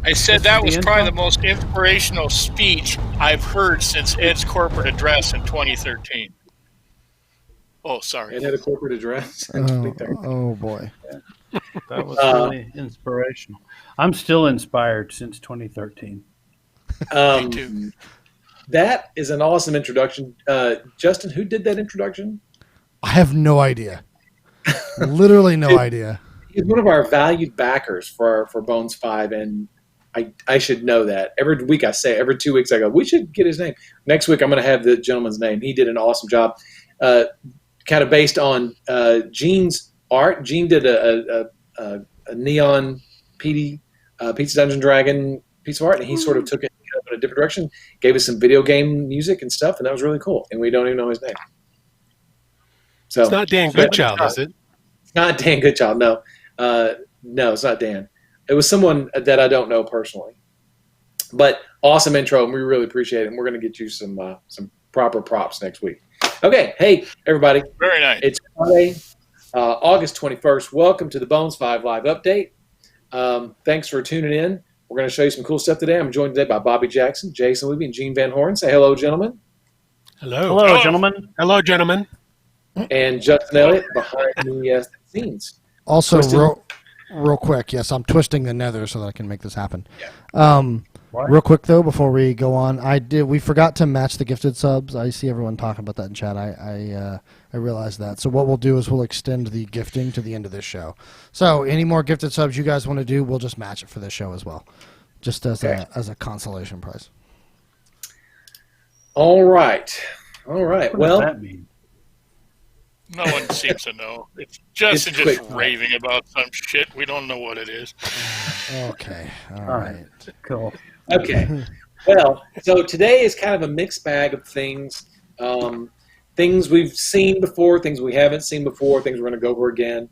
I said that was probably the most inspirational speech I've heard since Ed's corporate address in 2013. Oh, sorry. Ed had a corporate address. Oh boy. Yeah. That was really inspirational. I'm still inspired since 2013. Me too. That is an awesome introduction. Justin, who did that introduction? I have no idea. Literally no idea. He's one of our valued backers for Bones 5, and I should know that. Every week I say, every 2 weeks I go, we should get his name. Next week I'm going to have the gentleman's name. He did an awesome job. Kind of based on Gene's art. Gene did a neon Pizza Dungeon Dragon piece of art, and he sort of took it in a different direction, gave us some video game music and stuff, and that was really cool. And we don't even know his name. So it's not Dan Goodchild, is it? It's not Dan Goodchild, no. No, it's not Dan. It was someone that I don't know personally. But awesome intro, and we really appreciate it. And we're going to get you some proper props next week. Okay, hey, everybody. Very nice. It's Friday, August 21st. Welcome to the Bones 5 Live Update. Thanks for tuning in. We're going to show you some cool stuff today. I'm joined today by Bobby Jackson, Jason Weeby, and Gene Van Horn. Say hello, gentlemen. Hello. Hello, gentlemen. Hello, gentlemen. And Justin Elliott behind the scenes. Also, real quick, yes, I'm twisting the nether so that I can make this happen. Yeah. Real quick though, before we go on, we forgot to match the gifted subs. I see everyone talking about that in chat. I realized that. So what we'll do is we'll extend the gifting to the end of this show. So any more gifted subs you guys want to do, we'll just match it for this show as well, just as a consolation prize. All right. What Well, does that mean? No one seems to know. It's Justin just raving about some shit. We don't know what it is. Okay. All right. Cool. okay. Well, so today is kind of a mixed bag of things. Things we've seen before, things we haven't seen before, things we're going to go over again.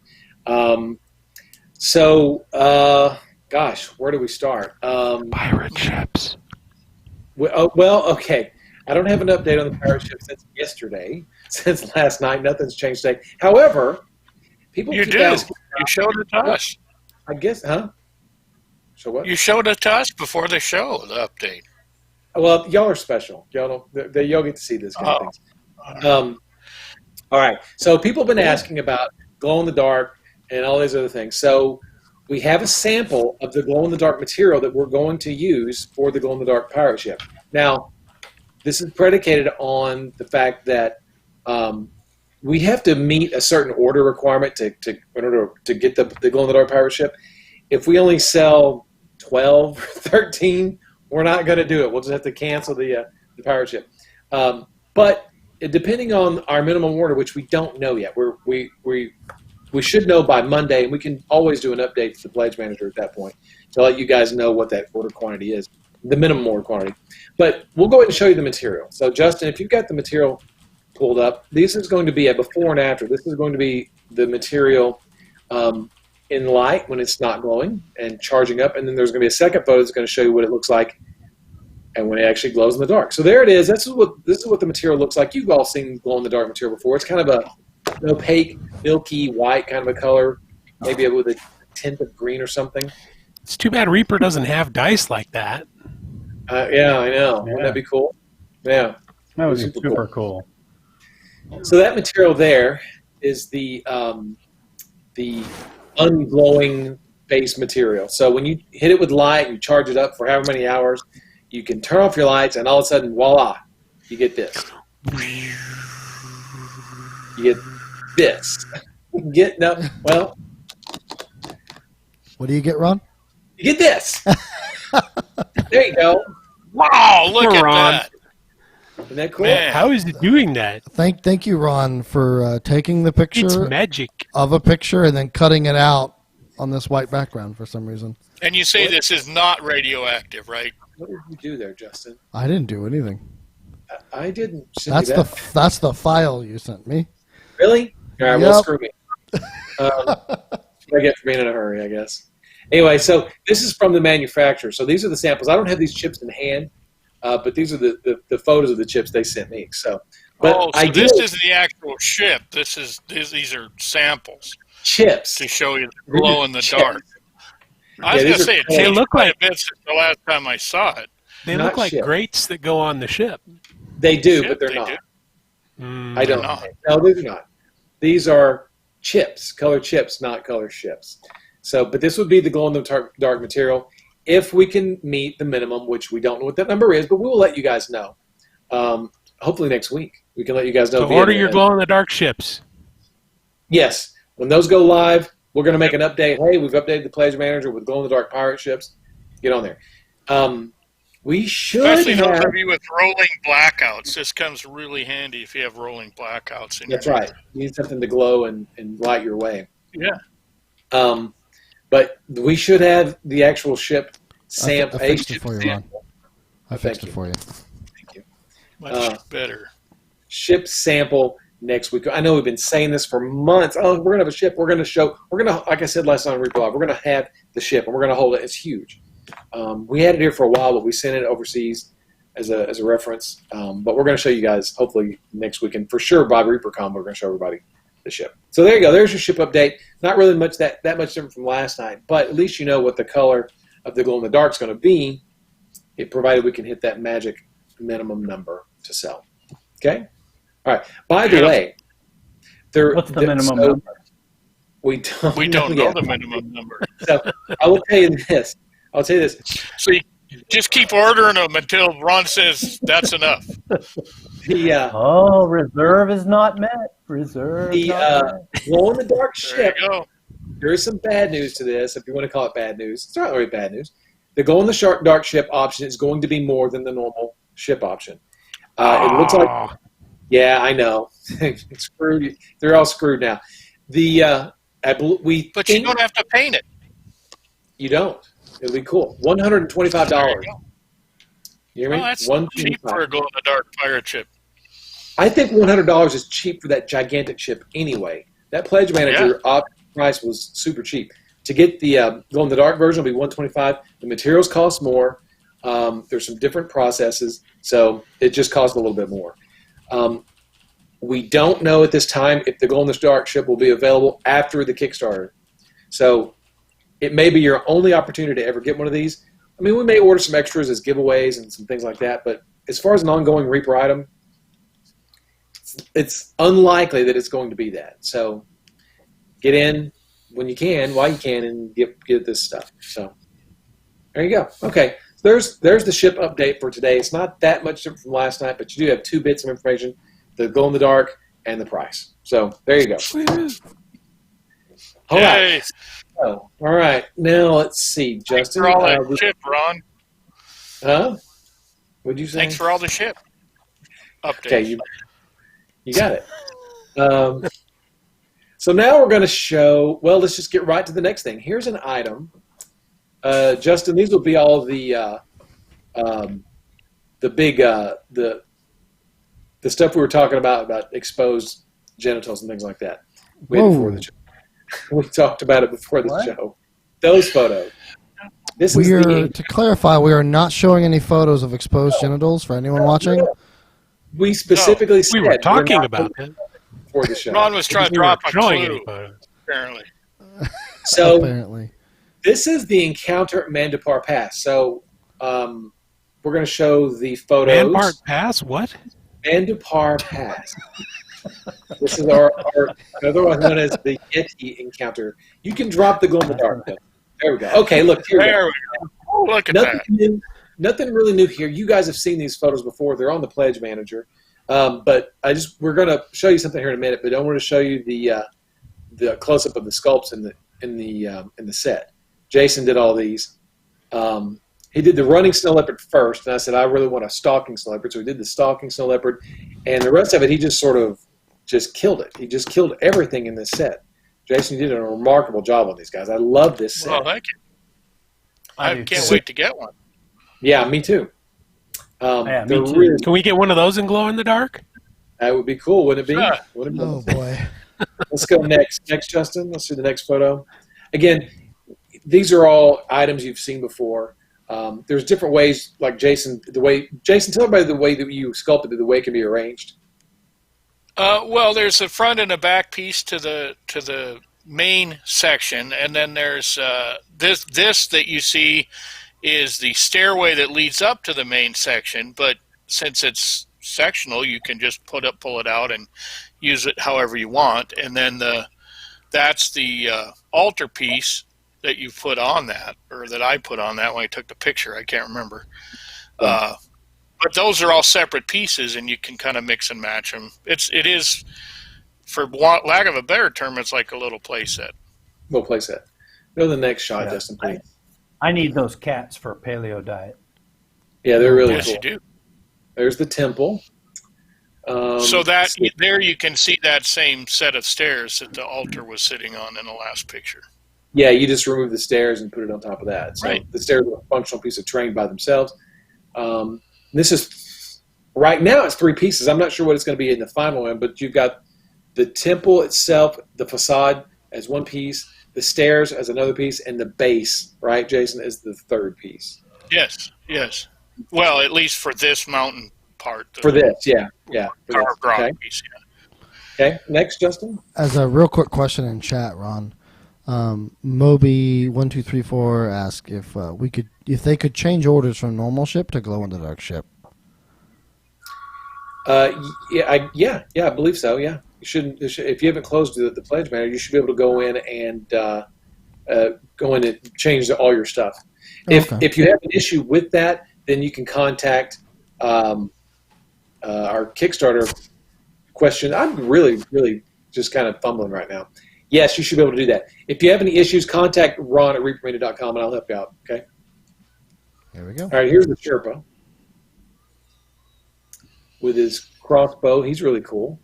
Gosh, where do we start? Pirate ships. Well, okay. I don't have an update on the pirate ship since yesterday. Since last night, nothing's changed today. However, people keep asking. You showed it to us. I guess, huh? So what? You showed it to us before the show, the update. Well, y'all are special. Y'all get to see this kind of things. All right. So people have been asking about glow in the dark and all these other things. So we have a sample of the glow in the dark material that we're going to use for the glow in the dark pirate ship. Now, this is predicated on the fact that we have to meet a certain order requirement in order to get the glow-in-the-dark pirate ship. If we only sell 12 or 13, we're not going to do it. We'll just have to cancel the pirate ship. But depending on our minimum order, which we don't know yet, we should know by Monday, and we can always do an update to the pledge manager at that point to let you guys know what that order quantity is, the minimum order quantity. But we'll go ahead and show you the material. So, Justin, if you've got the material pulled up, this is going to be a before and after. This is going to be the material in light when it's not glowing and charging up. And then there's going to be a second photo that's going to show you what it looks like and when it actually glows in the dark. So there it is. This is what the material looks like. You've all seen glow-in-the-dark material before. It's kind of an opaque, milky white kind of a color, maybe with a tint of green or something. It's too bad Reaper doesn't have dice like that. Yeah, I know. Wouldn't that be cool? Yeah. That would be super cool. So that material there is the unglowing base material. So when you hit it with light, you charge it up for however many hours, you can turn off your lights, and all of a sudden, voila, you get this. You get this. Well. What do you get, Ron? You get this. There you go. Wow, look at Ron. that. Isn't that cool? Man. How is he doing that? Thank you, Ron, for taking the picture It's magic. of a picture and then cutting it out on this white background for some reason. And you say this is not radioactive, right? What did you do there, Justin? I didn't do anything. I didn't send you that. That's the file you sent me. Really? All right, Yep. well, screw me. I get for being in a hurry, I guess. Anyway, so this is from the manufacturer. So these are the samples. I don't have these chips in hand, but these are the photos of the chips they sent me. So, but this is the actual ship. These are samples chips to show you the glow in the dark. I was going to these are say it color- changed They look quite like- a bit since the last time I saw it. They Not look like ship. grates that go on the ship. They do, Ship, but they're they not. Mm. I don't. They're not. No, they're not. These are chips, color chips, not color ships. So, but this would be the glow in the dark material if we can meet the minimum, which we don't know what that number is, but we will let you guys know. Hopefully next week we can let you guys know. So via order the- your glow in the dark ships. Yes, when those go live, we're going to make an update. Hey, we've updated the Pledge Manager with glow in the dark pirate ships. Get on there. We should Especially those have. of you with rolling blackouts. This comes really handy if you have rolling blackouts. That's right. You need something to glow and light your way. Yeah. But we should have the actual ship sample. I fixed it for you, Ron. I fixed Thank it for you. Thank you. Much better. Ship sample next week. I know we've been saying this for months. Oh, we're gonna have a ship. We're gonna, like I said last time on Reaper Live, we're gonna have the ship and we're gonna hold it. It's huge. We had it here for a while, but we sent it overseas as a reference. But we're gonna show you guys hopefully next week, and for sure by ReaperCon we're gonna show everybody the ship. So there you go. There's your ship update. Not really much that much different from last night, but at least you know what the color of the glow in the dark is going to be, provided we can hit that magic minimum number to sell. Okay. All right. By the way, What's the minimum number? We don't. We don't know yet. the minimum number. So I will tell you this. So you just keep ordering them until Ron says that's enough. The Oh, reserve is not met. Reserve. not met. glow in the dark There ship. you go. There is some bad news to this, if you want to call it bad news. It's not really bad news. The glow in the dark ship option is going to be more than the normal ship option. It looks like, yeah, I know. It's screwed. They're all screwed now. But you don't have to paint it. You don't. It'll be cool. $125. There you go. You hear me? Well, that's $125. cheap for a glow-in-the-dark pirate ship. I think $100 is cheap for that gigantic ship anyway. That Pledge Manager price was super cheap. To get the glow-in-the-dark version, it'll be $125. The materials cost more. There's some different processes, so it just costs a little bit more. We don't know at this time if the glow-in-the-dark ship will be available after the Kickstarter. So it may be your only opportunity to ever get one of these. I mean, we may order some extras as giveaways and some things like that, but as far as an ongoing Reaper item, it's unlikely that it's going to be that. So get in when you can, while you can, and get this stuff. So there you go. Okay, there's the ship update for today. It's not that much different from last night, but you do have 2 bits of information: the glow in the dark and the price. So there you go. All right. Yay. So, all right. Now let's see, Thanks Justin. for all that ship, Ron. Huh? What'd you say? Thanks for all the ship updates. Okay, you got it. So now we're going to show. Well, let's just get right to the next thing. Here's an item, Justin. These will be all the big the stuff we were talking about exposed genitals and things like that. We talked about it before the show. Those photos. To clarify, we are not showing any photos of exposed genitals for anyone watching. We specifically said we were talking about it before the show. Ron was trying to drop a showing clue, any photos. apparently. So Apparently. this is the encounter at Mandapar Pass. So we're going to show the photos. Manpart Pass? What? Mandapar Pass. This is our otherwise known as the Yeti encounter. You can drop the glow in the dark. There we go. Okay, look here. There we go. Oh, look at that. Nothing really new here. You guys have seen these photos before. They're on the Pledge Manager. But we're going to show you something here in a minute. But I want to show you the close up of the sculpts in the set. Jason did all these. He did the running snow leopard first, and I said I really want a stalking snow leopard. So we did the stalking snow leopard, and the rest of it he just sort of killed it. He just killed everything in this set. Jason, you did a remarkable job on these guys. I love this set. Well, thank you. I can't wait to get one. Yeah, me too. Yeah, me too. Really, Can we get one of those in glow in the dark? that would be cool, wouldn't it be? Yeah. Wouldn't it be? Oh boy. Let's go next. Next, Justin. Let's see the next photo. Again, these are all items you've seen before. There's different ways, like Jason. Jason, tell everybody the way that you sculpted it, the way it can be arranged. Well, there's a front and a back piece to the main section, and then there's this that you see is the stairway that leads up to the main section. But since it's sectional, you can just pull it out and use it however you want. And then that's the altar piece that you put on that, or that I put on that when I took the picture. I can't remember. But those are all separate pieces, and you can kind of mix and match them. It is, for lack of a better term, it's like a little play set. Little play set. Go to the next shot, Justin, please. I need those cats for a paleo diet. Yeah, they're really Yes, cool. you do. There's the temple. So there you can see that same set of stairs that the altar was sitting on in the last picture. Yeah, you just remove the stairs and put it on top of that. So Right. the stairs are a functional piece of terrain by themselves. This is, right now it's 3 pieces. I'm not sure what it's going to be in the final one, but you've got the temple itself, the facade as one piece, the stairs as another piece, and the base, right, Jason, is the 3rd piece. Yes. Well, at least for this mountain part. For this, yeah. For Carved this. rock Okay. piece, yeah. Okay, next, Justin. As a real quick question in chat, Ron, Moby1234 asked if they could change orders from normal ship to glow in the dark ship. I believe so. Yeah, you shouldn't. If you haven't closed the pledge manager, you should be able to go in and change all your stuff. Okay. If you have an issue with that, then you can contact our Kickstarter question. I'm really just kind of fumbling right now. Yes, you should be able to do that. If you have any issues, contact Ron at reaperlive.com and I'll help you out. Okay. There we go. All right. Here's the Sherpa with his crossbow. He's really cool.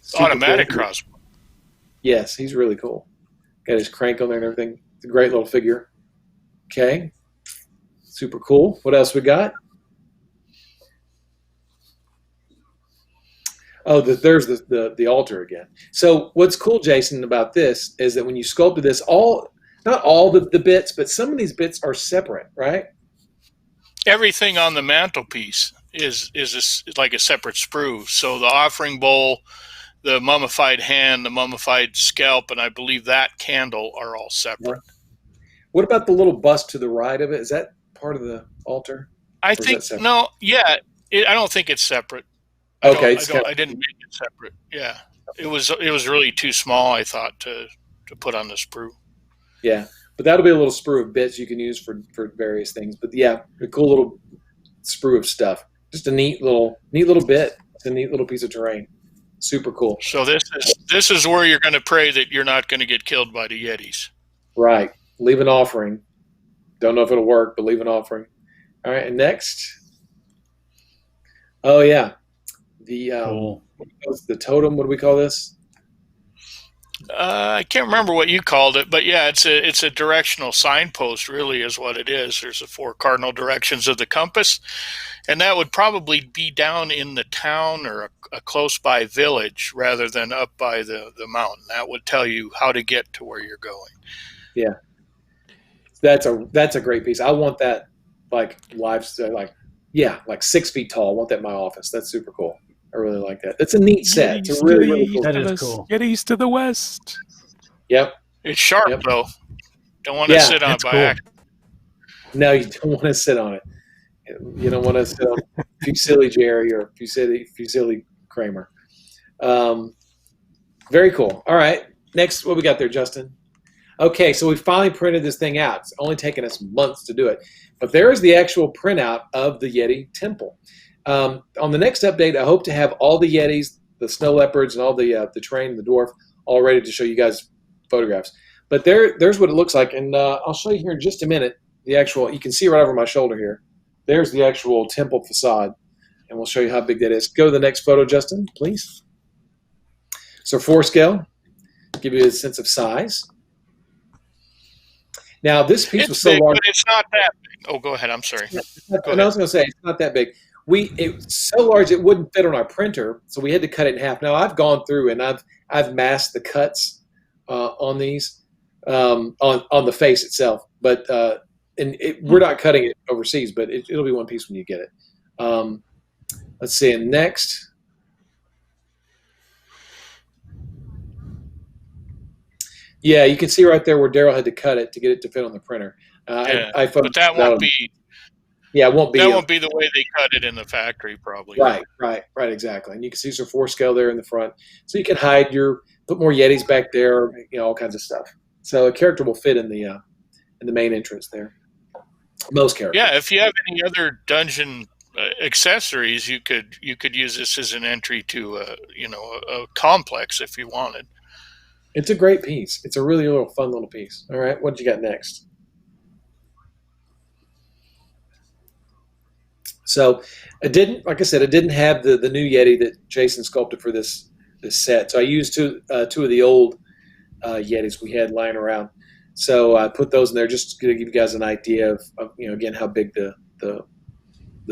Super Automatic cool. crossbow. Yes, he's really cool. Got his crank on there and everything. It's a great little figure. Okay. Super cool. What else we got? Oh, there's the altar again. So what's cool, Jason, about this is that when you sculpted this, not all the bits, but some of these bits are separate, right? Everything on the mantelpiece is like a separate sprue. So the offering bowl, the mummified hand, the mummified scalp, and I believe that candle are all separate. What about the little bust to the right of it? Is that part of the altar? I Or is think that separate? no, yeah. I don't think it's separate. Okay, I didn't make it separate. Yeah, it was really too small, I thought, to put on the sprue. Yeah, but that'll be a little sprue of bits you can use for various things. But yeah, a cool little sprue of stuff. Just a neat little bit. It's a neat little piece of terrain. Super cool. So this is where you're going to pray that you're not going to get killed by the Yetis. Right. Leave an offering. Don't know if it'll work, but leave an offering. All right, and next. Oh yeah, Cool. the totem. What do we call this? I can't remember what you called it, but yeah, it's a directional signpost. Really, is what it is. There's the 4 cardinal directions of the compass, and that would probably be down in the town or a close by village rather than up by the mountain. That would tell you how to get to where you're going. Yeah, that's a great piece. I want that like 6 feet tall. I want that in my office. That's super cool. I really like that. It's a neat set. It's a really cool. That is cool. Get east to the west. Yep. It's sharp Yep. though. Don't want to sit on it it's by cool. accident. No, you don't want to sit on it. You don't want to sit on Fusilli Jerry or Fusilli Kramer. Very cool. All right. Next, what we got there, Justin? Okay, so we finally printed this thing out. It's only taken us months to do it. But there is the actual printout of the Yeti temple. On the next update, I hope to have all the Yetis, the snow leopards, and all the terrain, the dwarf, all ready to show you guys photographs. But there's what it looks like, and I'll show you here in just a minute the actual. You can see right over my shoulder here. There's the actual temple facade, and we'll show you how big that is. Go to the next photo, Justin, please. So 4 scale, give you a sense of size. Now this piece It's was so big, large. but it's not that big. Oh, go ahead. I'm sorry. And I was going to say it's not that big. It's so large it wouldn't fit on our printer, so we had to cut it in half. Now I've gone through and I've masked the cuts on these on the face itself, but we're not cutting it overseas, but it'll be one piece when you get it. Let's see. And next, Yeah, you can see right there where Daryl had to cut it to get it to fit on the printer. Yeah, I but that won't be Yeah, it won't be. the way they cut it in the factory, probably. Right, exactly. And you can see some 4 scale there in the front, so you can put more Yetis back there, all kinds of stuff. So a character will fit in the main entrance there. Most characters. Yeah, if you have any other dungeon accessories, you could use this as an entry to a complex if you wanted. It's a great piece. It's a really fun little piece. All right, what you got next? So it didn't, like I said, it didn't have the new Yeti that Jason sculpted for this set. So I used two of the old Yetis we had lying around. So I put those in there just to give you guys an idea of again how big the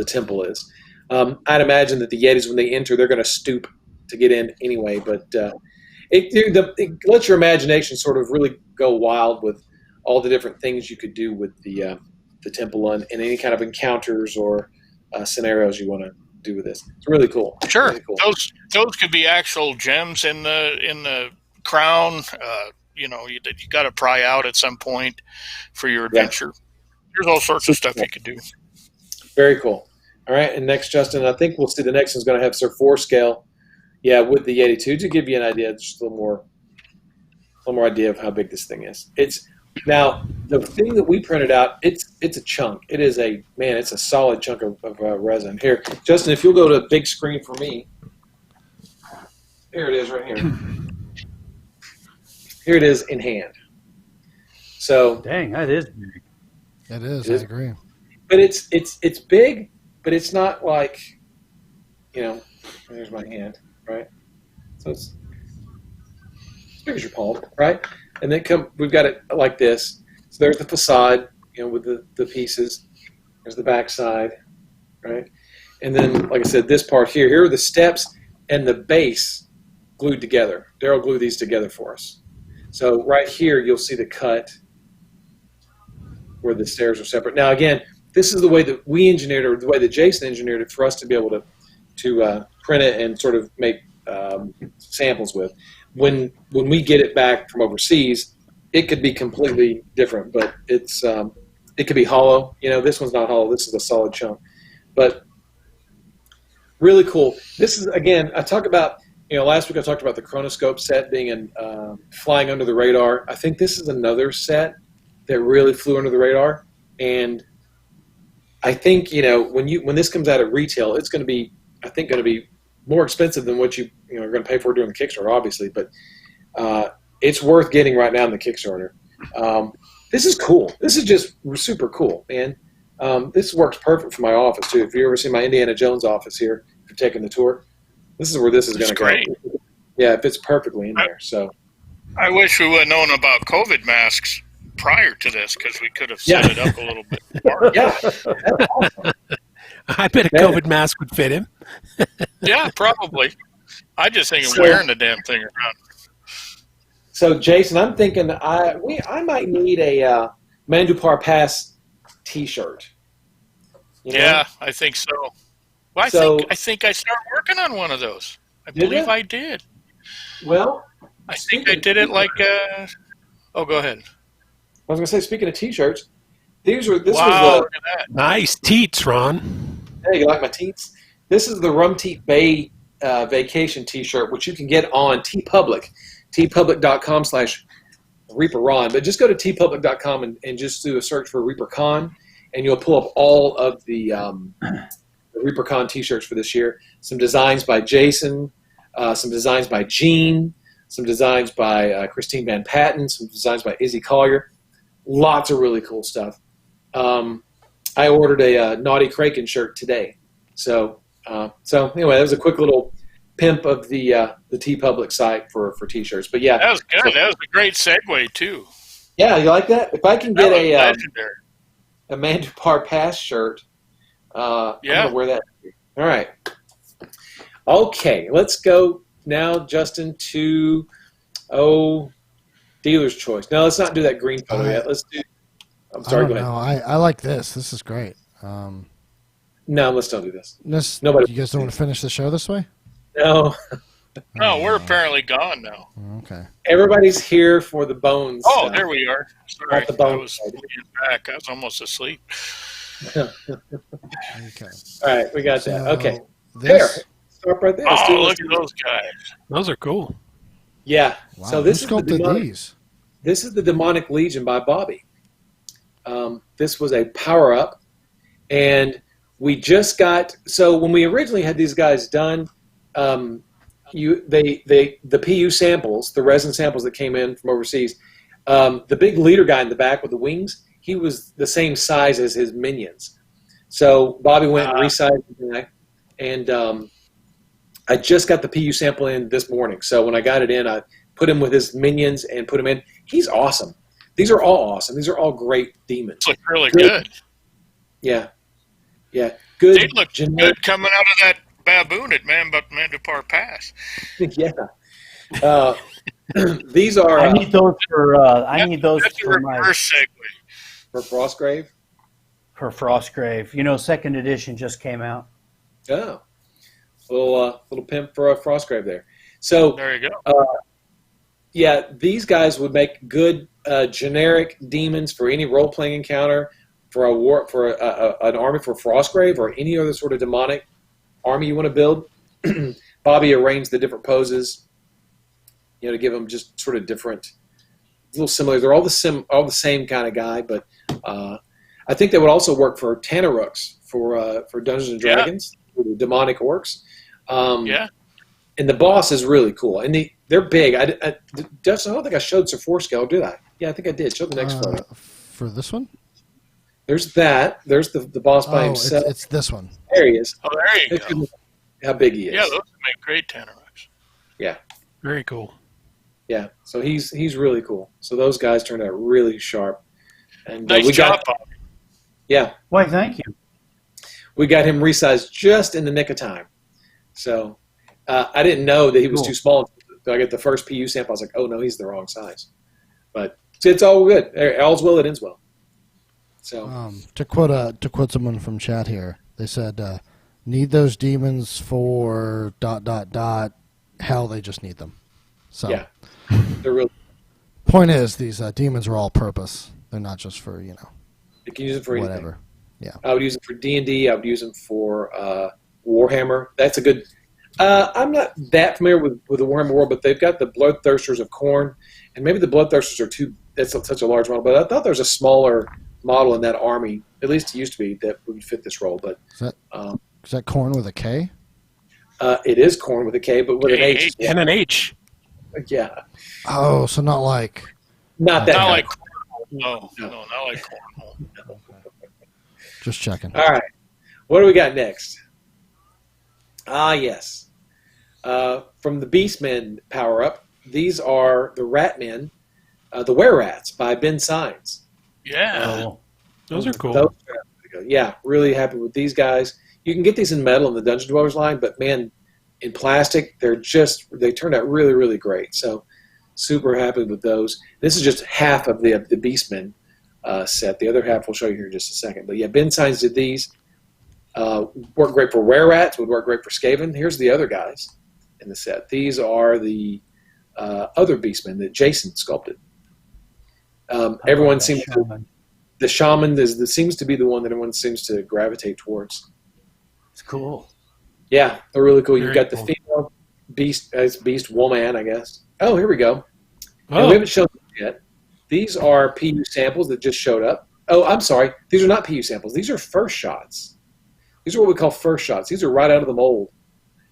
temple is. I'd imagine that the Yetis, when they enter, they're going to stoop to get in anyway. But it lets your imagination sort of really go wild with all the different things you could do with the temple and any kind of encounters or scenarios you want to do with this. It's really cool. Sure, really cool. Those could be actual gems in the crown. You got to pry out at some point for your adventure. Yeah. There's all sorts of stuff you could do. Very cool. All right, and next, Justin, I think we'll see the next one's going to have Sir 4 scale. Yeah, with the Yeti 2 to give you an idea, just a little more idea of how big this thing is. Now the thing that we printed out, it's a chunk. It's a solid chunk of resin. Here, Justin, if you'll go to big screen for me. Here it is, right here. Here it is in hand. So dang, that is big. It is. I agree. But it's big, but it's not like, there's my hand, right? So it's big as your palm, right? And then we've got it like this. So there's the facade, with the pieces. There's the back side, right? And then, like I said, this part here are the steps and the base glued together. Daryl glued these together for us. So right here, you'll see the cut where the stairs are separate. Now, again, this is the way that we engineered it, or the way that Jason engineered it for us to be able to print it and sort of make samples with. When we get it back from overseas, it could be completely different, but it could be hollow. This one's not hollow. This is a solid chunk, but really cool. This is, again, I talk about, last week I talked about the chronoscope set being flying under the radar. I think this is another set that really flew under the radar, and I think when this comes out at retail, it's going to be, I think, going to be more expensive than what you are going to pay for doing the Kickstarter, obviously, but it's worth getting right now in the Kickstarter. This is cool. This is just super cool, man. This works perfect for my office too. If you ever see my Indiana Jones office here, if you're taking the tour, this is where this is going to go. Yeah, it fits perfectly in there. So I wish we would have known about COVID masks prior to this, because we could have set it up a little bit more. Yeah, that's awesome. I bet a COVID mask would fit him. Yeah, probably. I just think of wearing the damn thing around. So, Jason, I'm thinking I might need a Mandupar Pass T-shirt. Yeah, I think so. Well, I think I started working on one of those. I believe I did. Well, I think I did it like. Oh, go ahead. I was going to say, speaking of T-shirts, this was look at that. Nice teats, Ron. Hey, you like my teats? This is the Rum Teat Bay vacation T-shirt, which you can get on TeePublic, teepublic.com/ReaperRon. But just go to teepublic.com and just do a search for ReaperCon, and you'll pull up all of the ReaperCon T-shirts for this year. Some designs by Jason, some designs by Gene, some designs by Christine Van Patten, some designs by Izzy Collier. Lots of really cool stuff. I ordered a Naughty Kraken shirt today. So anyway, that was a quick little pimp of the TeePublic site for T-shirts. But yeah, that was good. That was a great segue too. Yeah, you like that? If I can get a legendary. Mandupar Pass shirt, I'm yeah, gonna wear that. All right. Okay, let's go now, Justin, to dealer's choice. No, let's not do that green photo yet. Let's do. I'm sorry. Go ahead. No, I like this. This is great. No, let's don't do this. Nobody. You guys don't want to finish the show this way? No. No, we're apparently gone now. Okay. Everybody's here for the bones. Oh, there we are. Sorry, Not the bone I was side. leaning back. I was almost asleep. Okay. All right, we got that. Okay. There. This. Stop right there. Let's Oh, do look at those guys. Those are cool. Yeah. Wow, So this who is the sculpted demonic, these? This is the Demonic Legion by Bobby. This was a power up, and we just got. So when we originally had these guys done, the PU samples, the resin samples that came in from overseas, the big leader guy in the back with the wings, he was the same size as his minions. So Bobby went and resized the guy, and I just got the PU sample in this morning. So when I got it in, I put him with his minions and put him in. He's awesome. These are all awesome. These are all great demons. Look really good. Yeah. Yeah. Good. They look good coming out of that baboon at Mandupar Pass. Yeah. These are I need those for. I need those That's a for my reverse segue. for Frostgrave. for Frostgrave. You know, second edition just came out. Oh. Little pimp for a Frostgrave there. So There you go. yeah, these guys would make good generic demons for any role playing encounter, for a war, for an army for Frostgrave, or any other sort of demonic army you want to build. Bobby arranged the different poses, to give them just sort of different, a little similar. They're all the same kind of guy, but I think they would also work for Tanarooks for Dungeons and Dragons, for the demonic orcs. Yeah. And the boss is really cool, and they're big. Dustin, I don't think I showed Sir Forescale, did I? Yeah, I think I did. Show the next photo. For this one? There's that. There's the boss by himself. It's this one. There he is. Oh, there you go. How big he is. Yeah, those make great Tanarooks. Yeah. Very cool. Yeah. So he's really cool. So those guys turned out really sharp. And Nice job, Bob. Yeah. Why, thank you. We got him resized just in the nick of time. So I didn't know that he was too small. So I get the first PU sample. I was like, oh, no, he's the wrong size. But it's all good. All's well that ends well. So To quote someone from chat here, they said, "Need those demons for ... Hell, they just need them." So yeah, they're really. Point is, these demons are all purpose. They're not just for You can use it for anything. whatever. Yeah. I would use it for D&D. I would use them for Warhammer. That's a good. I'm not that familiar with the Warhammer world, but they've got the Bloodthirsters of Khorne, and maybe the Bloodthirsters are too. That's such a large model, but I thought there was a smaller model in that army. At least it used to be that would fit this role. But Is that corn with a K? it is Khorne with a K, but with an H. And an H. Yeah, Oh, so not like. not that. Not kind like of- cornhole. No, not like cornhole. Just checking. All right, what do we got next? Yes, from the Beastmen power up. These are the Ratmen, the Were Rats by Ben Signs. Yeah. Oh, Those are cool. Those are pretty good. Yeah, really happy with these guys. You can get these in metal in the Dungeon Dwellers line, but man, in plastic, they turned out really, really great. So super happy with those. This is just half of the Beastmen set. The other half we'll show you here in just a second. But yeah, Ben Signs did these. Work great for Were Rats, would work great for Skaven. Here's the other guys in the set. These are the other Beastmen that Jason sculpted. Everyone seems to. The shaman seems to be the one that everyone seems to gravitate towards. it's cool. Yeah, they're really cool. You've Very got the cool. female beast, it's beast woman, I guess. Oh, here we go. And Oh, we haven't shown them yet. These are PU samples that just showed up. Oh, I'm sorry. These are not PU samples. These are first shots. These are what we call first shots. These are right out of the mold.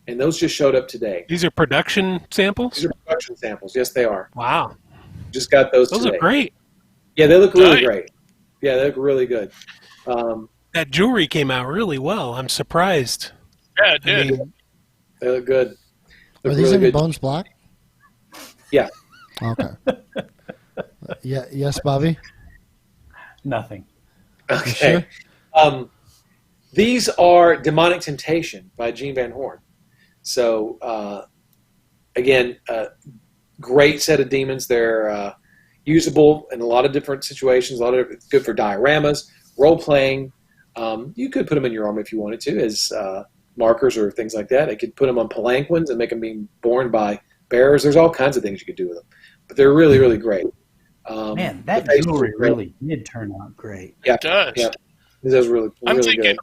And those just showed up today. these are production samples? These are production samples. Yes, they are. Wow. Just got those Those today. are great. Yeah, they look really Nice. great. Yeah, they look really good. That jewelry came out really well. I'm surprised. Yeah, it I did. mean, They look good. Are Look these really in good. Bones Black? Yeah. Okay. Yeah. Yes, Bobby. Nothing. Okay. These are Demonic Temptation by Gene Van Horn. So, again, great set of demons. They're usable in a lot of different situations. It's good for dioramas, role playing. You could put them in your army if you wanted to as markers or things like that. It could put them on palanquins and make them being borne by bearers. There's all kinds of things you could do with them, but they're really, really great. Man, that jewelry really did turn out great. Yeah, It does. Yeah, it does really, really good.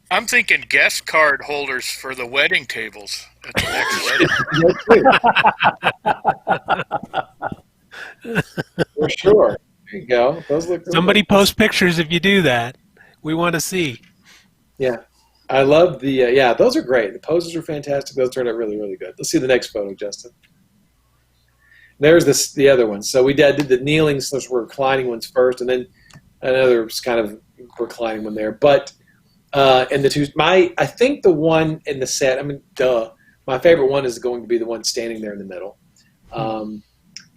I'm thinking guest card holders for the wedding tables at the next wedding. For sure. There you go. Those look really Somebody good. post pictures if you do that. We want to see. Yeah. I love the, those are great. The poses are fantastic. Those turned out really, really good. Let's see the next photo, Justin. There's the other one. So we did the kneeling / reclining ones first, and then another kind of reclining one there. But and the two, I think the one in the set, I mean, my favorite one is going to be the one standing there in the middle.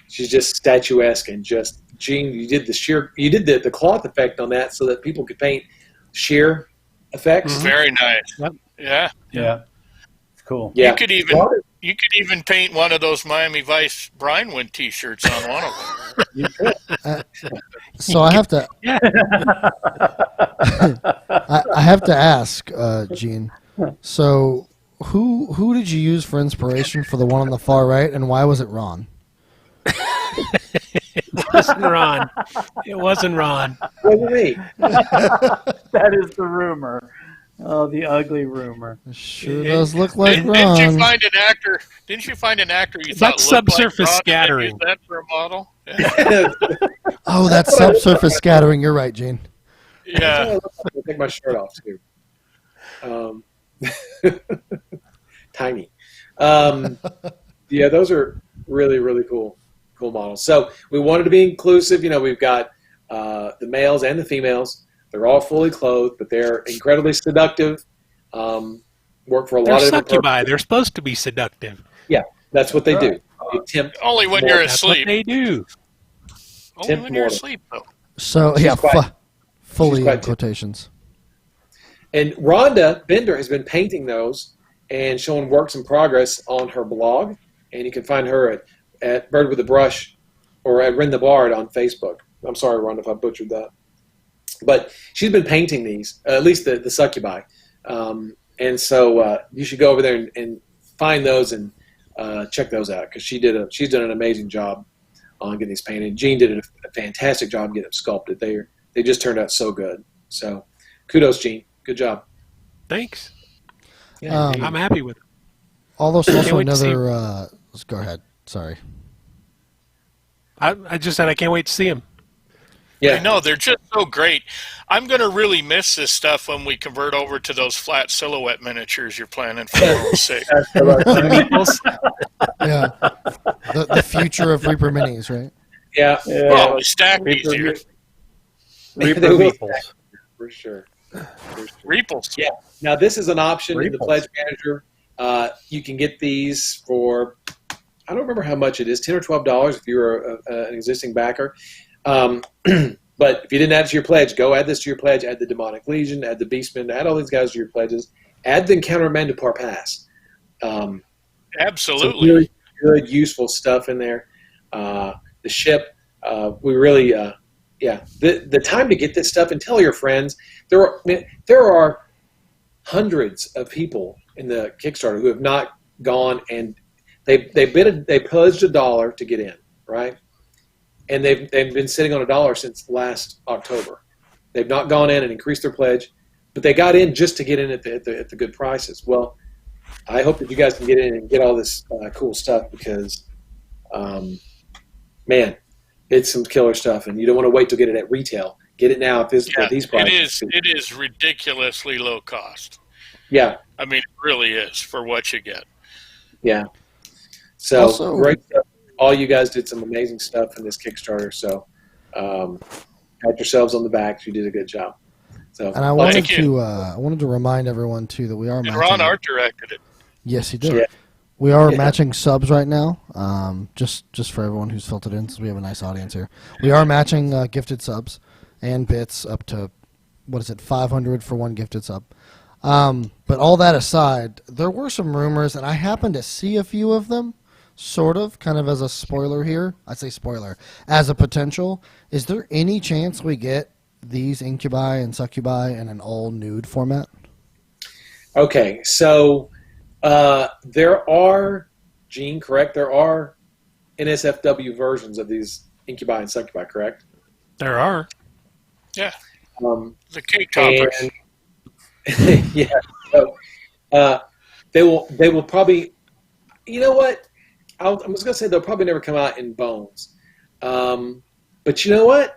She's just statuesque and just, Gene, you did the cloth effect on that so that people could paint sheer effects. Very nice. Yep. Yeah. It's cool. Yeah. You could even paint one of those Miami Vice Brinewood T-shirts on one of them. You could. So I have to. Yeah. I have to ask, Gene. So who did you use for inspiration for the one on the far right, and why was it Ron? It wasn't Ron. It wasn't Ron. What do you mean? That is the rumor. Oh, the ugly rumor. It sure does look like Didn't Ron. you find an actor? Didn't you find an actor you thought That's looked subsurface like Ron scattering. and use that for a model? Yeah. Oh, that's subsurface scattering. You're right, Gene. Yeah. I'll take my shirt off too. Tiny. Yeah, those are really, really cool models. So we wanted to be inclusive. We've got the males and the females. They're all fully clothed, but they're incredibly seductive. Work for a They're lot of different succubi. purposes. They're supposed to be seductive. Yeah, that's what they do. They tempt. Only when more. you're That's what asleep. they do. Only Tempt when you're mortal. asleep, though. So She's yeah, quite- fully she's quite in quotations. And Rhonda Bender has been painting those and showing works in progress on her blog. And you can find her at Bird with a Brush or at Ren the Bard on Facebook. I'm sorry, Rhonda, if I butchered that. But she's been painting these, at least the succubi. And so you should go over there and find those and check those out because she's done an amazing job on getting these painted. Jean did a fantastic job getting them sculpted. They just turned out so good. So kudos, Jean. Good job. Thanks. Yeah, Um, I'm happy with it. Although Can't also wait to see another. Let's go ahead. Sorry. I just said I can't wait to see him. yeah. I know, they're just so great. I'm going to really miss this stuff when we convert over to those flat silhouette miniatures you're planning for 06. Yeah. The future of Reaper Minis, right? Yeah. Well, we stack easier. Reaper They will Meeples. for sure. Reaples. Yeah. Now this is an option in the Reaples. Pledge Manager. You can get these for, I don't remember how much it is, $10 or $12 if you're an existing backer. But if you didn't add it to your pledge, go add this to your pledge. Add the Demonic Legion, add the Beastmen, add all these guys to your pledges. Add the Encounter Men to Parpass. Some Absolutely. really good, useful stuff in there. The ship, we really, the time to get this stuff and tell your friends. There are hundreds of people in the Kickstarter who have not gone and they pledged $1 to get in, right? And they've been sitting on $1 since last October. They've not gone in and increased their pledge, but they got in just to get in at the good prices. Well, I hope that you guys can get in and get all this cool stuff because, man, it's some killer stuff, and you don't want to wait to get it at retail. Get it now at these prices. It is ridiculously low cost. Yeah, I mean, it really is for what you get. yeah. So Also- great stuff. All you guys did some amazing stuff in this Kickstarter. So pat yourselves on the back. You did a good job. So And I wanted Thank you. to remind everyone too that we are And matching. Ron Art directed it. Yes, he did. Yeah. We are Yeah. matching subs right now. Just for everyone who's filtered in, since we have a nice audience here. We are matching gifted subs and bits up to 500 for one gifted sub. But all that aside, there were some rumors, and I happened to see a few of them. Sort of, kind of as a spoiler here. I say spoiler. As a potential, is there any chance we get these incubi and succubi in an all nude format? Okay, so there are, Gene, correct? There are NSFW versions of these incubi and succubi, correct? There are. Yeah, Um, the cake toppers. and yeah, so they will probably. You know what? I was going to say they'll probably never come out in bones, but you know what?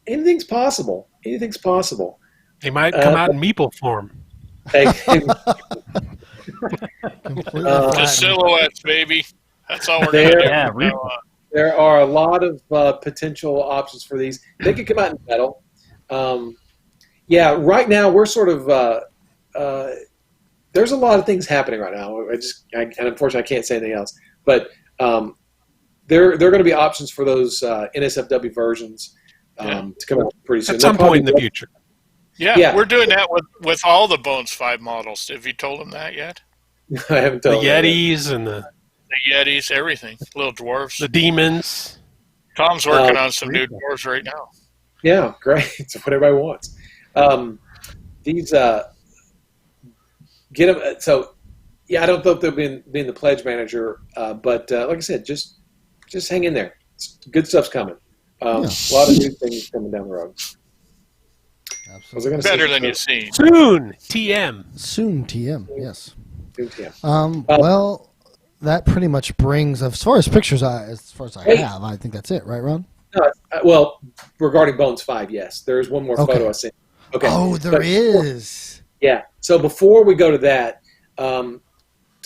Anything's possible. Anything's possible. They might come out in meeple form. Completely Uh, Just flattened. silhouettes, baby. That's all we're gonna do. Yeah, from now on. There are a lot of potential options for these. They could come out in metal. Yeah, right now we're sort of there's a lot of things happening right now. And unfortunately I can't say anything else. But there are going to be options for those NSFW versions to come out pretty soon. At some point in the future. Yeah, we're doing that with all the Bones 5 models. Have you told them that yet? I haven't The told them that. Yetis and the The Yetis, everything. Little dwarves. demons. Tom's working on some new dwarves right now. Yeah, great. It's what everybody wants. These get them. So yeah, I don't know if they'll be in the pledge manager, but like I said, just hang in there. Good stuff's coming. A lot of new things coming down the road. Absolutely. Better than you've seen. Soon, TM. Soon TM, yes. Yeah. Well, that pretty much brings, as far as pictures, as far as I Hey. have, I think that's it, right, Ron? Well, regarding Bones 5, yes. There is one more Okay. photo I sent. Okay. Oh, there But- is. Yeah. So before we go to that, talk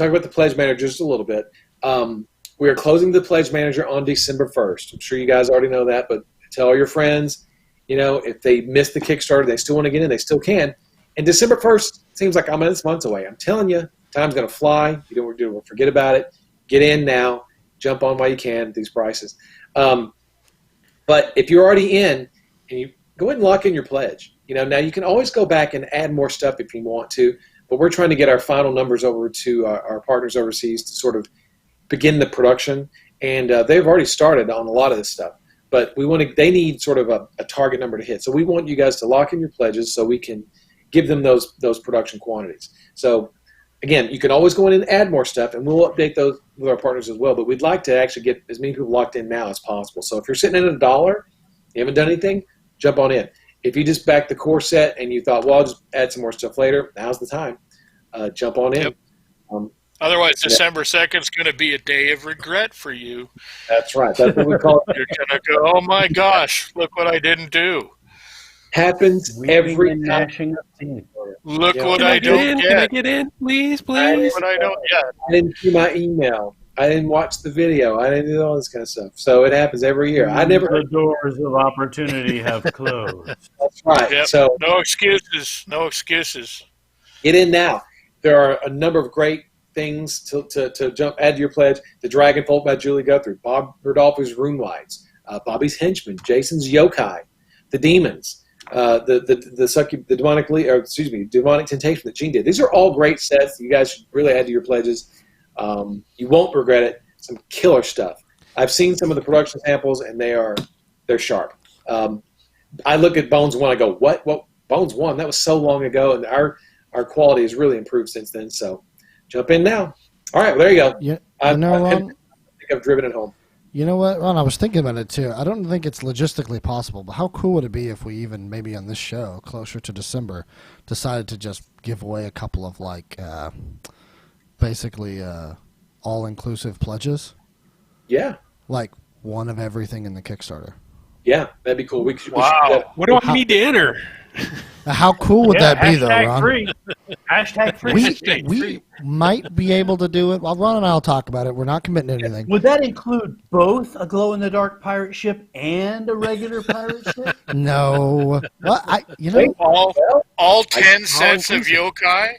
about the pledge manager just a little bit. We are closing the pledge manager on December 1st. I'm sure you guys already know that, but tell all your friends, if they missed the Kickstarter, they still want to get in, they still can. And December 1st seems like it's months away. I'm telling you, time's going to fly. You don't forget about it. Get in now. Jump on while you can at these prices. But if you're already in, and you go ahead and lock in your pledge. Now you can always go back and add more stuff if you want to, but we're trying to get our final numbers over to our partners overseas to sort of begin the production, and they've already started on a lot of this stuff. But they need sort of a target number to hit. So we want you guys to lock in your pledges so we can give them those production quantities. So again, you can always go in and add more stuff, and we'll update those with our partners as well. But we'd like to actually get as many people locked in now as possible. So if you're sitting in $1, you haven't done anything, jump on in. If you just backed the core set and you thought, well, I'll just add some more stuff later, now's the time. Jump on in. Yep. Otherwise, December 2nd is going to be a day of regret for you. That's right. That's what we call it. You're going to go, oh my gosh, look what I didn't do. Happens Weeping every and time. gnashing of teeth. Look Yeah. what Can I I get don't in? Can I get. get in? Please, Look please. what I don't get. I didn't see my email. I didn't watch the video. I didn't do all this kind of stuff. So it happens every year. I never. The doors of opportunity have closed. That's right. Yep. So No excuses. No excuses. get in now. There are a number of great things to add to your pledge. The Dragon Folk by Julie Guthrie, Bob Rodolfo's Room Lights, Bobby's Henchman, Jason's Yokai, the Demons, the Demonic Temptation that Gene did. These are all great sets that you guys should really add to your pledges. You won't regret it. Some killer stuff. I've seen some of the production samples, and they're sharp. I look at Bones 1, I go, what? Bones 1? That was so long ago, and our quality has really improved since then. So jump in now. All right, well, there you go. Ron, I think I've driven it home. you know what, Ron? I was thinking about it too. I don't think it's logistically possible, but how cool would it be if we even maybe on this show closer to December decided to just give away a couple of basically all-inclusive pledges, Yeah, like one of everything in the Kickstarter. yeah, that'd be cool. We should do Wow. that. What do I need to enter? How cool would that be, though, Ron? Free. Hashtag free. We might be able to do it. Well, Ron and I will talk about it. We're not committing to anything. Would that include both a glow-in-the-dark pirate ship and a regular pirate ship? No. Well, All 10 sets of yokai.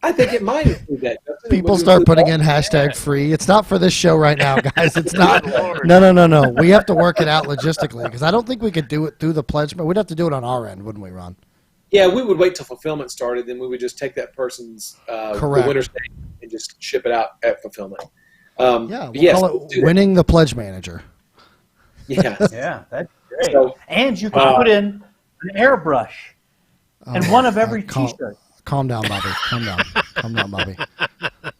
I think it might include that. People start putting in hashtag free. It's not for this show right now, guys. It's not. Lord. No. We have to work it out logistically because I don't think we could do it through the pledge. But we'd have to do it on our end, wouldn't we, Ron? Yeah, we would wait till fulfillment started, then we would just take that person's Correct. the winner's name and just ship it out at fulfillment. Yeah, we'll yes, call we'll it do that. winning the pledge manager. Yeah. Yeah, that's great. So, And you can put in an airbrush, and one of every T-shirt. Calm down, Bobby. Calm down. Calm down, Bobby.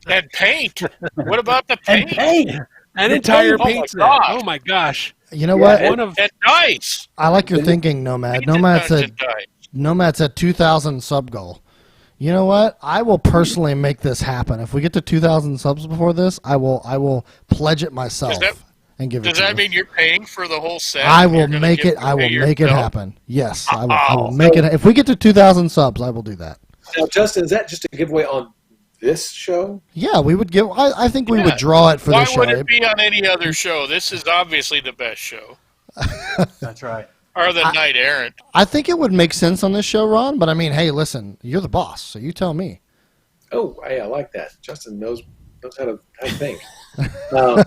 And paint. What about the And paint? paint. An entire Oh my paint set. God. Oh my gosh! You know what? One of And dice. I like your thinking, Nomad. Painted dungeon dice. Nomad's at 2,000 sub goal. You know what? I will personally make this happen. If we get to 2,000 subs before this, I will pledge it myself and give it Does to you. that mean you're paying for the whole set? I You're will gonna make give it. I will your make it bill? happen. Yes, I will make it. If we get to 2,000 subs, I will do that. Now, Justin, is that just a giveaway on this show? Yeah, we would give. I think we Yeah. would draw it for Why this show. would it be on any other show? This is obviously the best show. That's right. Or the Knight Errant. I think it would make sense on this show, Ron. But I mean, hey, listen, you're the boss, so you tell me. Oh, hey, I like that. Justin knows how to think. Um,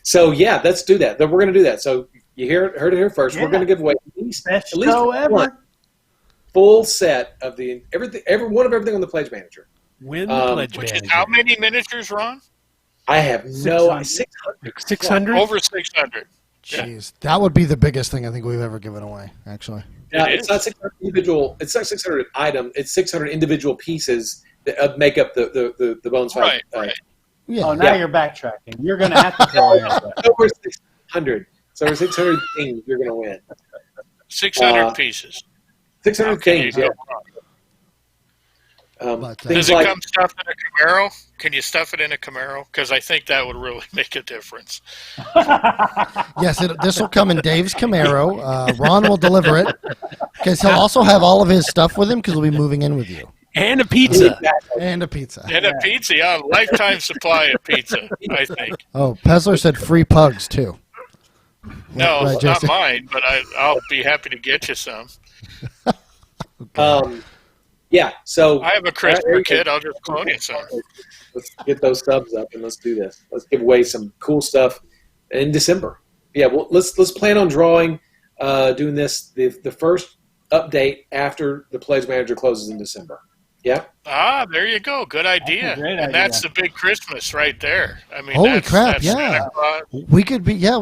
so yeah, let's do that. We're going to do that. So you heard it here first. Yeah. We're going to give away Best at least show one ever. full set of every one of everything on the Pledge Manager. win the pledge Which is manager. how many miniatures, Ron? I have no 600. 600. Over 600. Jeez, that would be the biggest thing I think we've ever given away. Actually, Now, It it's is. not 600 individual. It's not 600 item. It's 600 individual pieces that make up the Bones Fight. Right. yeah. Oh, now you're backtracking. You're going to have to throw in that. Over 600. So over 600 things you're going to win. 600 pieces. 600 How can you things. go Yeah. wrong? But, things Does it like come stuffed in a Camaro? Can you stuff it in a Camaro? Because I think that would really make a difference. yes, this will come in Dave's Camaro. Ron will deliver it because he'll also have all of his stuff with him because we'll be moving in with you And a pizza. and a pizza. And a pizza, yeah, lifetime supply of pizza, I think. Oh, Pezler said free pugs too. No, Right, not Jason? mine, but I'll be happy to get you some. yeah. So I have a there CRISPR you kit. go. I'll just clone you some. Let's get those subs up and let's do this. Let's give away some cool stuff in December. Yeah. Well, let's plan on doing this the first update after the Pledge Manager closes in December. Yeah. Ah, there you go. Good idea. That's a great And that's idea. the big Christmas right there. I mean, Holy that's, crap, that's yeah. Santa Claus. We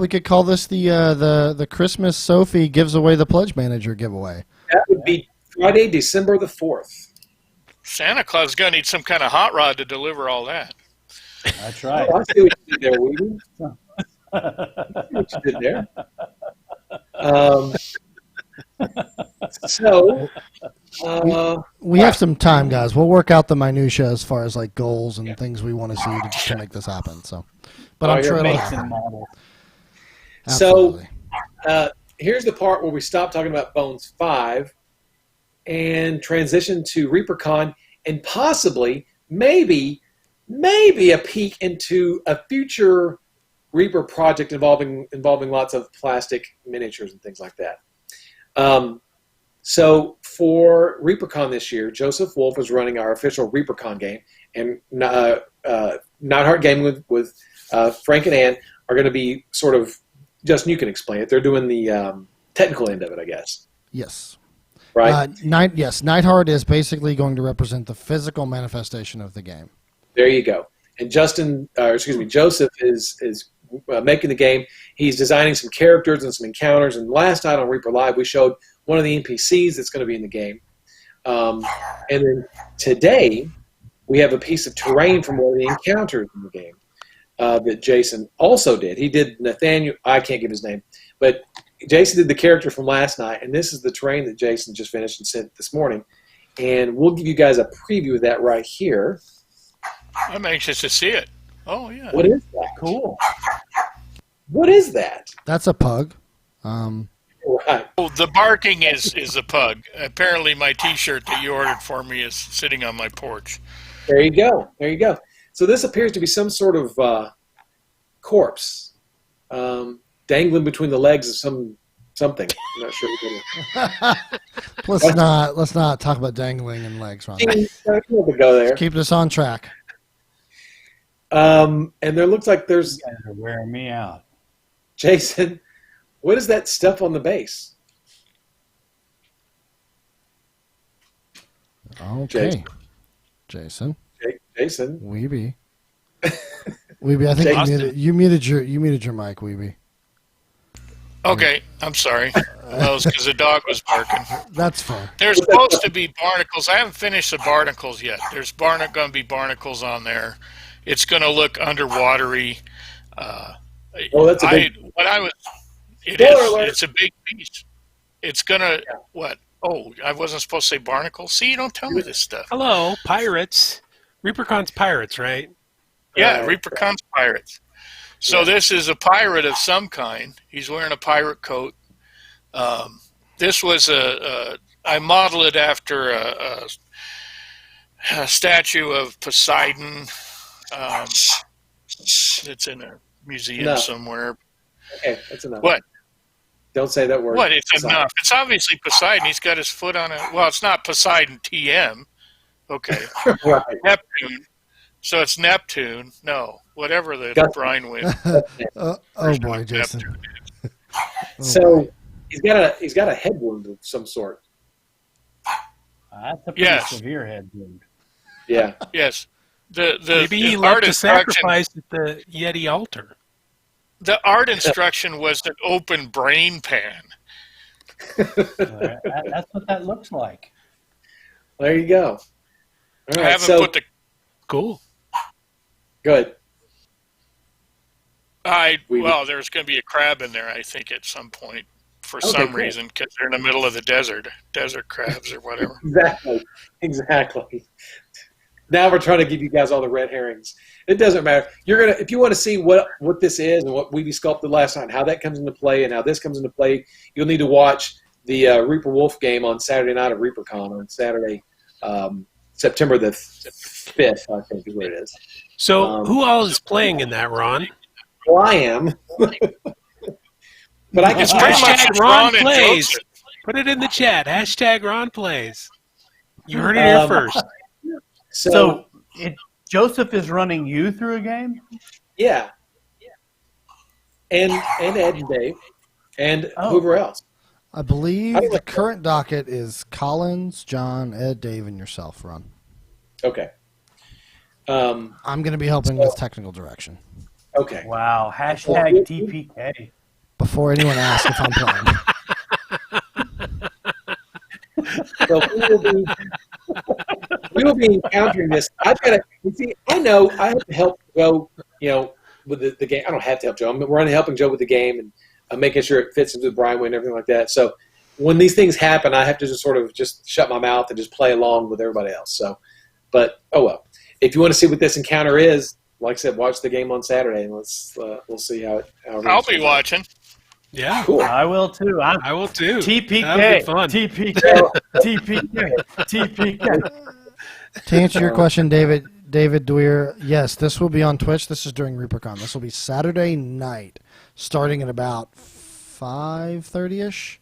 could call this the Christmas Sophie gives away the Pledge Manager giveaway. That would be Friday, December the 4th. Santa Claus is going to need some kind of hot rod to deliver all that. That's right. Oh, I see what you did there, Weedy. I see what you did there. So, We have some time, guys. We'll work out the minutia as far as like goals and things we want to see to make this happen. So, but I'm sure it'll Makes happen. and model. Absolutely. here's the part where we stop talking about Bones 5 and transition to ReaperCon and possibly, maybe a peek into a future Reaper project involving lots of plastic miniatures and things like that. So for ReaperCon this year, Joseph Wolf is running our official ReaperCon game, and Nightheart Gaming with Frank and Ann are going to be sort of, Justin, you can explain it. They're doing the technical end of it, I guess. Yes. Right? Nightheart is basically going to represent the physical manifestation of the game. There you go. And Joseph is making the game. He's designing some characters and some encounters. And last night on Reaper Live, we showed one of the NPCs that's going to be in the game. And then today, we have a piece of terrain from one of the encounters in the game that Jason also did. He did Nathaniel. I can't give his name, but Jason did the character from last night, and this is the terrain that Jason just finished and sent this morning. And we'll give you guys a preview of that right here. I'm anxious to see it. Oh, yeah. What is that? Cool. What is that? That's a pug. Right. Oh, the barking is a pug. Apparently, my T-shirt that you ordered for me is sitting on my porch. There you go. There you go. So this appears to be some sort of corpse dangling between the legs of something. I'm not sure what it Let's not talk about dangling and legs, Ron. is. We'll go there. Keep this on track. And there looks like there's You guys are wearing me out. Jason. What is that stuff on the base? Okay. Jason. Jason. Weeby. Weeby, I think Jason. you muted your mic, Weeby. Okay, I'm sorry. That was because the dog was barking. That's fine. There's supposed to be barnacles. I haven't finished the barnacles yet. There's going to be barnacles on there. It's going to look underwatery. Oh, that's a big. It Spoiler is. alert. It's a big piece. It's gonna what? Oh, I wasn't supposed to say barnacle. See, you don't tell me this stuff. Hello, pirates. Reapercon's pirates, right? Yeah, Reapercon's pirates. So this is a pirate of some kind. He's wearing a pirate coat. This was I modeled it after a statue of Poseidon. It's in a museum somewhere. Okay, that's enough. What? Don't say that word. What? It's Poseidon. enough. It's obviously Poseidon. He's got his foot on it. Well, it's not Poseidon TM. Okay. Right. Neptune. So it's Neptune. No, whatever the brine wind. Oh boy, Jason. So he's got a head wound of some sort. That's a pretty severe head wound. Yeah. Yes. Maybe he the left art the instruction. sacrifice at the Yeti altar. The art instruction was an open brain pan. That's what that looks like. There you go. All I right. haven't So put the. Cool. good. Well, there's going to be a crab in there, I think, at some point for some reason, because they're in the middle of the desert crabs or whatever. Exactly. Now we're trying to give you guys all the red herrings. It doesn't matter. If you want to see what this is and what we sculpted last night, and how that comes into play, and how this comes into play, you'll need to watch the Reaper Wolf game on Saturday night at ReaperCon on Saturday, September the 5th, I think is what it is. So who all is playing in that, Ron? Well, I am. But I can It's pretty much Hashtag Ron Ron and plays. Joseph. Put it in the chat. Hashtag Ron plays. You heard it here first. So Joseph is running you through a game? yeah. And Ed and Dave and whoever else. I believe the current docket is Collins, John, Ed, Dave, and yourself, Ron. Okay. I'm going to be helping with technical direction. Okay. Wow. Hashtag TPK. Before anyone asks if I'm playing. So we will be encountering this. I know I have to help Joe, with the game. I don't have to help Joe. We're helping Joe with the game and making sure it fits into the Brian and everything like that. So when these things happen, I have to just sort of just shut my mouth and just play along with everybody else. So, but oh well. If you want to see what this encounter is, like I said, watch the game on Saturday and we'll see how it. I'll be watching. Yeah. Cool. I will too. I will too. TPK. That'll be fun. TPK. TPK. TPK. To answer your question, David Dwyer, yes, this will be on Twitch. This is during ReaperCon. This will be Saturday night, starting at about 5:30ish.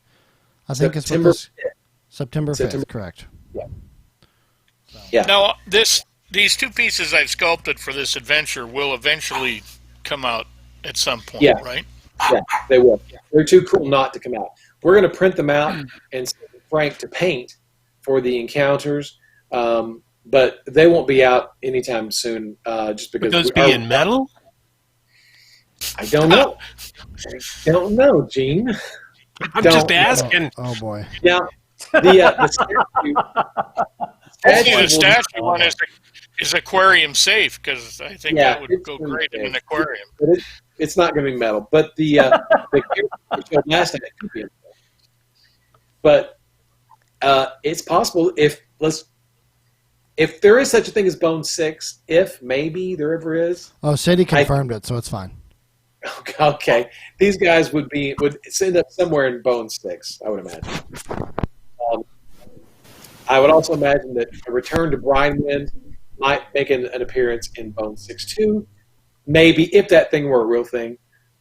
I think it's September 5th, correct. Yeah. Now, these two pieces I've sculpted for this adventure will eventually come out at some point, right? Yeah, they will. They're too cool not to come out. We're going to print them out and send Frank to paint for the encounters, but they won't be out anytime soon. Just because Would those be in metal? I don't know. I don't know, Gene. I'm just asking. Oh boy. Now, the statue one is aquarium safe because I think that would go great in an aquarium. But it's not going to be metal, but the last night could be. But it's possible if there is such a thing as Bone 6, if maybe there ever is. Oh, Sadie confirmed it, so it's fine. Okay, these guys would end up somewhere in Bone 6, I would imagine. I would also imagine that a return to Brinewind might make an appearance in Bone 6 too. Maybe if that thing were a real thing,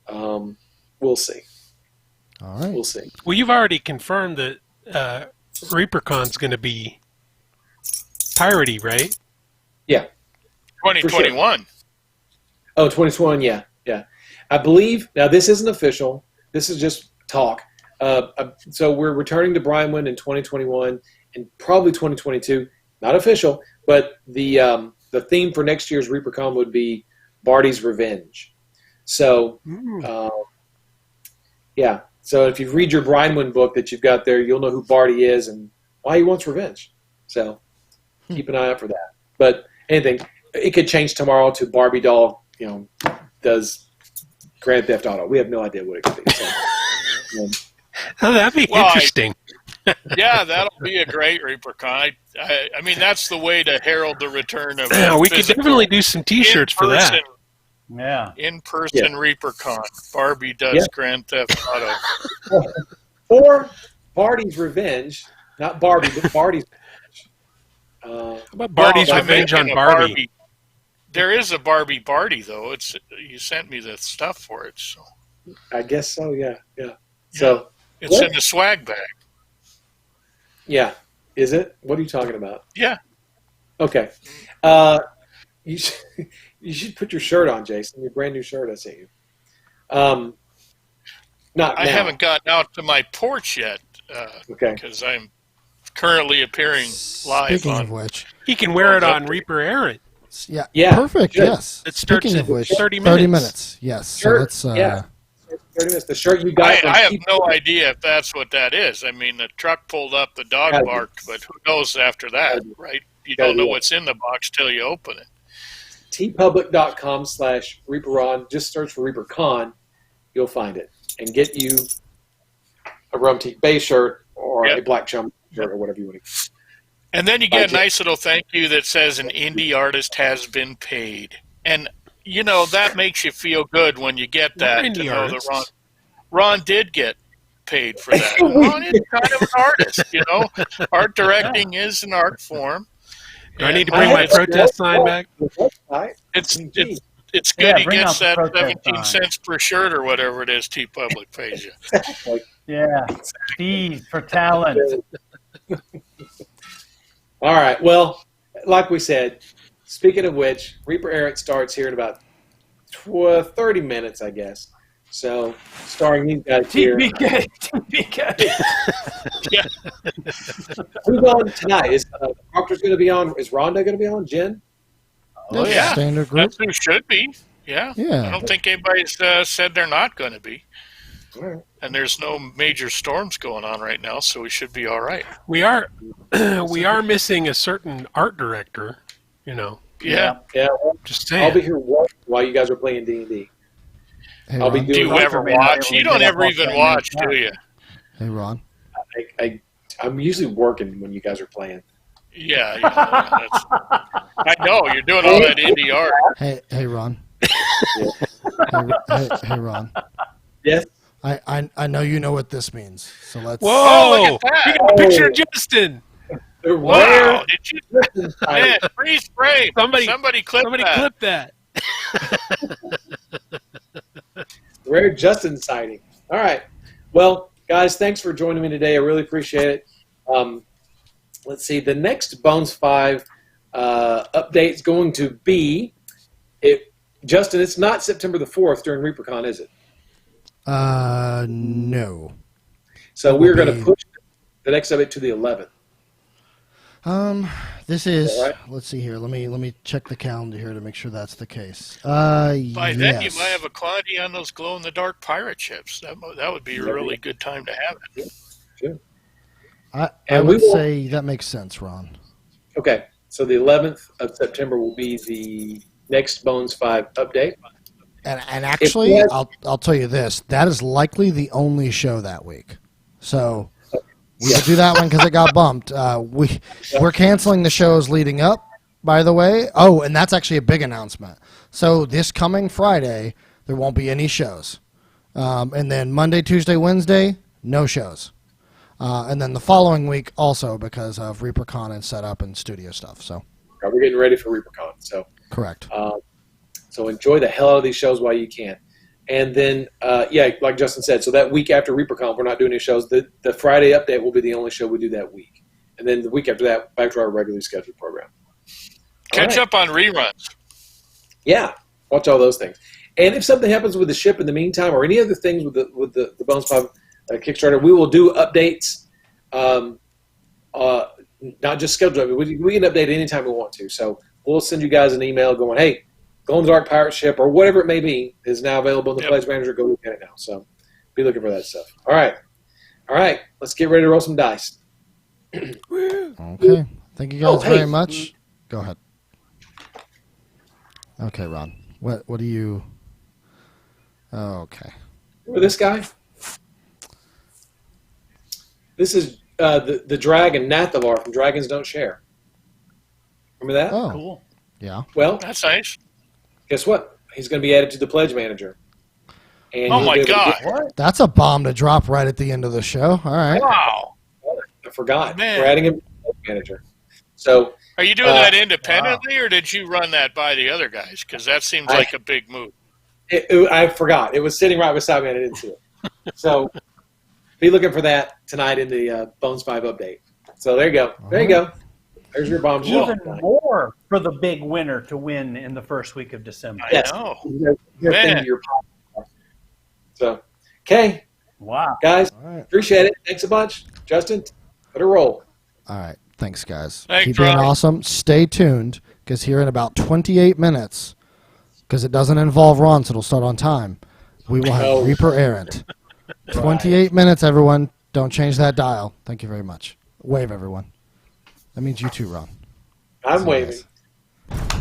we'll see. All right, we'll see. Well, you've already confirmed that ReaperCon's going to be piratey, right? Yeah, 2021. Sure. Oh, 2021, yeah. I believe now this isn't official. This is just talk. So we're returning to Brinewind in 2021 and probably 2022. Not official, but the theme for next year's ReaperCon would be Barty's Revenge. So, yeah, So if you read your Brynwood book that you've got there, you'll know who Barty is and why he wants revenge. So keep an eye out for that. But anything, it could change tomorrow to Barbie doll, does Grand Theft Auto. We have no idea what it could be. So, Oh, that'd be interesting. Yeah, that'll be a great ReaperCon. I mean, that's the way to herald the return of. We could definitely do some T-shirts for that. Yeah. In-person ReaperCon. Barbie does Grand Theft Auto. or Barty's Revenge, not Barbie, but Barty's Revenge. How about Barty's Revenge on Barbie? There is a Barbie Barty though. You sent me the stuff for it, so I guess so. Yeah. So it's in the swag bag. Yeah, is it? What are you talking about? Yeah. Okay. You should put your shirt on, Jason. Your brand new shirt I sent you. I haven't gotten out to my porch yet. Okay. Because I'm currently appearing live. Speaking of which, he can wear it on Reaper Aaron. Yeah. Perfect. Good. Yes. It starts Speaking in of which, 30 minutes. Yes. Shirt, So let's. 30 minutes. The shirt you got. I have no idea if that's what that is. I mean, the truck pulled up, the dog barked, but who knows after that, right? You don't know what's in the box till you open it. tpublic.com/ReaperOn. Just search for ReaperCon. You'll find it. And get you a Rum Teak Bay shirt or a Black Chum shirt or whatever you want to. And then you get a nice little thank you that says an indie artist has been paid. And, that makes you feel good when you get that. To know that Ron did get paid for that. Ron is kind of an artist, Art directing is an art form. Do I need to bring my protest sign back? It's good he gets that 17 cents per shirt or whatever it is TeePublic pays you. Yeah. Fees for talent. All right. Well, like we said, speaking of which, Reaper Errant starts here in about 30 minutes, I guess. So, starring these guys here. TPK. Yeah. Who's on tonight? Is Proctor's going to be on? Is Rhonda going to be on? Jen? Oh, yeah. Standard group. That's who should be. Yeah. I don't think anybody's said they're not going to be. All right. And there's no major storms going on right now, so we should be all right. We are missing a certain art director, Yeah. Well, Just saying. I'll be here while you guys are playing D&D. Hey, I'll be Ron. doing. Do you ever watch? You don't ever even watch, do you? Hey, Ron. I'm usually working when you guys are playing. Yeah. I know you're doing all that indie art. Hey, Ron. Hey, Ron. Yes. I know you know what this means. So let's. Whoa! Oh, look at that. You got a picture of Justin. Wow! Did you? Man, freeze frame. Somebody clip that. Rare Justin sighting. All right. Well, guys, thanks for joining me today. I really appreciate it. Let's see. The next Bones 5 update is going to be Justin, it's not September the 4th during ReaperCon, is it? No. So we're going to push the next update to the 11th. This is. Right? Let's see here. Let me check the calendar here to make sure that's the case. By then, you might have a quantity on those glow-in-the-dark pirate ships. That would be a really good time to have it. Sure. I would say that makes sense, Ron. Okay. So the 11th of September will be the next Bones 5 update. And actually, I'll tell you this. That is likely the only show that week. So we will do that one because it got bumped. We're canceling the shows leading up, by the way. Oh, and that's actually a big announcement. So this coming Friday, there won't be any shows. And then Monday, Tuesday, Wednesday, no shows. And then the following week also because of ReaperCon and setup and studio stuff. So we're getting ready for ReaperCon. So correct. So enjoy the hell out of these shows while you can. And then, like Justin said, so that week after ReaperCon, we're not doing any shows. The Friday update will be the only show we do that week. And then the week after that, back to our regularly scheduled program. Catch up on reruns. Yeah, watch all those things. And if something happens with the ship in the meantime or any other things with the Bones 5 Kickstarter, we will do updates, not just scheduled. We can update anytime we want to. So we'll send you guys an email going, hey, Glow in the Dark pirate ship or whatever it may be is now available in the Pledge Manager. Go look at it now. So Be looking for that stuff. All right. Let's get ready to roll some dice. Okay. Thank you guys hey. very much. Go ahead. Okay, Ron. What do you? Okay. Remember this guy? This is the dragon Nathavar from Dragons Don't Share. Remember that? Oh, Cool. yeah. Well, That's nice. guess what? He's going to be added to the Pledge Manager. And Oh you'll my be able to God. get- What? That's a bomb to drop right at the end of the show. All right. Wow. I forgot. Man. We're adding him to the Pledge Manager. So Are you doing Uh, that independently, or did you run that by the other guys? Because that seems like a big move. I forgot. It was sitting right beside me and I didn't see it. So be looking for that tonight in the Bones 5 update. So there you go. There you go. There's your bombshell. Even more for the big winner to win in the first week of December. I Yes. know. Your thing Man. to your pocket. So, okay, Wow. guys, All right. appreciate it. Thanks a bunch. Justin, put a roll. All right. Thanks, guys. Thanks, Keep being Ron. awesome. Stay tuned because here in about 28 minutes, because it doesn't involve Ron, so it'll start on time, we will have Oh. Reaper Errant. 28 minutes, everyone. Don't change that dial. Thank you very much. Wave, everyone. That means you too, Ron. I'm See you waving. guys.